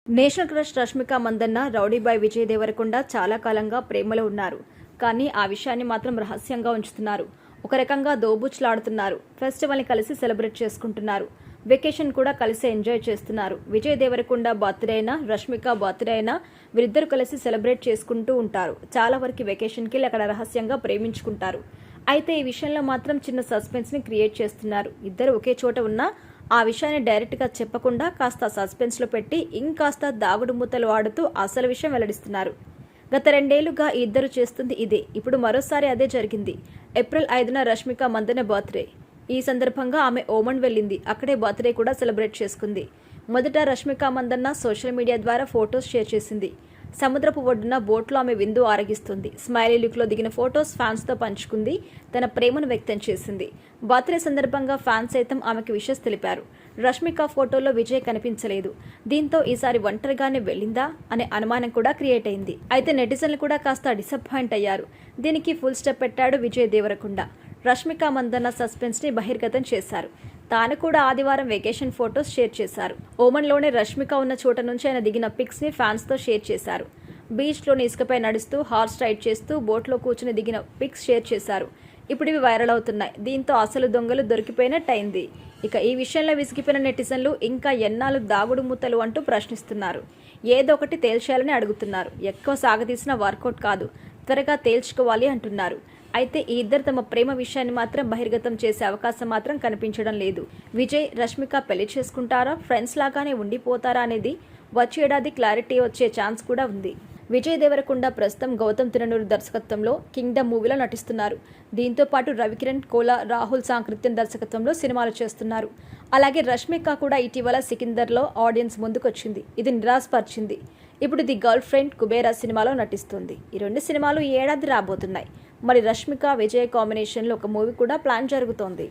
National crush Rashmika Mandanna rowdy boy Vijay Deverakonda చాలా కాలంగా ప్రేమలో ఉన్నారు. కానీ ఆ విషయాన్ని మాత్రం రహస్యంగా ఉంచుతున్నారు. ఒక రకంగా దోబూచులాడుతున్నారు. ఫెస్టివల్ని కలిసి సెలబ్రేట్ చేసుకుంటున్నారు. వెకేషన్ కూడా కలిసి ఎంజాయ్ చేస్తున్నారు. విజయ్ దేవరకొండ బర్త్డే అయినా రష్మిక బర్త్డే అయినా వీరిద్దరు కలిసి సెలబ్రేట్ చేసుకుంటూ ఉంటారు. చాలా వరకు వెకేషన్కి అక్కడ రహస్యంగా ప్రేమించుకుంటారు. అయితే ఈ విషయంలో మాత్రం చిన్న సస్పెన్స్ని క్రియేట్ చేస్తున్నారు. ఇద్దరు ఒకే చోట ఉన్నా ఆ విషయాన్ని డైరెక్ట్గా చెప్పకుండా కాస్త సస్పెన్స్లో పెట్టి ఇంకాస్త దాగుడు మూతలు ఆడుతూ అసలు విషయం వెల్లడిస్తున్నారు. గత 2 ఏళ్లుగా ఈ ఇద్దరు చేస్తుంది ఇదే. ఇప్పుడు మరోసారి అదే జరిగింది. ఏప్రిల్ 5న రష్మిక మందన్న బర్త్డే. ఈ సందర్భంగా ఆమె ఓమన్ వెళ్ళింది. అక్కడే బర్త్డే కూడా సెలబ్రేట్ చేసుకుంది. మొదట రష్మిక మందన్న సోషల్ మీడియా ద్వారా ఫొటోస్ షేర్ చేసింది. సముద్రపు ఒడ్డున బోట్లో ఆమె విందు ఆరగిస్తుంది. స్మైలీ లుక్లో దిగిన ఫొటోస్ ఫ్యాన్స్తో పంచుకుంది. తన ప్రేమను వ్యక్తం చేసింది. బర్త్డే సందర్భంగా ఫ్యాన్స్ సైతం ఆమెకు విషెస్ తెలిపారు. రష్మిక ఫోటోలో విజయ్ కనిపించలేదు. దీంతో ఈసారి ఒంటరిగానే వెళ్ళిందా అనే అనుమానం కూడా క్రియేట్ అయింది. అయితే నెటిజన్లు కూడా కాస్త డిసప్పాయింట్ అయ్యారు. దీనికి ఫుల్ స్టాప్ పెట్టాడు విజయ్ దేవరకొండ. రష్మిక మందన్న సస్పెన్స్ని బహిర్గతం చేశారు. తాను కూడా ఆదివారం వెకేషన్ ఫొటోస్ షేర్ చేశారు. ఓమన్లోనే రష్మిక ఉన్న చోట నుంచి ఆయన దిగిన పిక్స్ని ఫ్యాన్స్తో షేర్ చేశారు. బీచ్లోని ఇసుకపై నడుస్తూ హార్స్ రైడ్ చేస్తూ బోట్లో కూర్చుని దిగిన పిక్స్ షేర్ చేశారు. ఇప్పుడు ఇవి వైరల్ అవుతున్నాయి. దీంతో అసలు దొంగలు దొరికిపోయినట్టయింది. ఇక ఈ విషయంలో విసిగిపోయిన నెటిజన్లు ఇంకా ఎన్నాళ్ళు దాగుడు మూతలు అంటూ ప్రశ్నిస్తున్నారు. ఏదో ఒకటి తేల్చేయాలని అడుగుతున్నారు. ఎక్కువ సాగతీసిన వర్కౌట్ కాదు, త్వరగా తేల్చుకోవాలి అంటున్నారు. అయితే ఈ ఇద్దరు తమ ప్రేమ విషయాన్ని మాత్రం బహిర్గతం చేసే అవకాశం మాత్రం కనిపించడం లేదు. విజయ్ రష్మిక పెళ్లి చేసుకుంటారా, ఫ్రెండ్స్ లాగానే ఉండిపోతారా అనేది వచ్చే ఏడాది క్లారిటీ వచ్చే ఛాన్స్ కూడా ఉంది. విజయ్ దేవరకొండ ప్రస్తుతం గౌతమ్ తిరునూరు దర్శకత్వంలో కింగ్డమ్ మూవీలో నటిస్తున్నారు. దీంతో పాటు రవికిరణ్, కోలా, రాహుల్ సాంకృత్యం దర్శకత్వంలో సినిమాలు చేస్తున్నారు. అలాగే రష్మిక కూడా ఇటీవల సికిందర్లో ఆడియన్స్ ముందుకొచ్చింది. ఇది నిరాశపరిచింది. ఇప్పుడు ది గర్ల్ ఫ్రెండ్ కుబేరా సినిమాలో నటిస్తుంది. ఈ 2 సినిమాలు ఈ ఏడాది రాబోతున్నాయి. మరి రష్మిక విజయ్ కాంబినేషన్లో ఒక మూవీ కూడా ప్లాన్ జరుగుతోంది.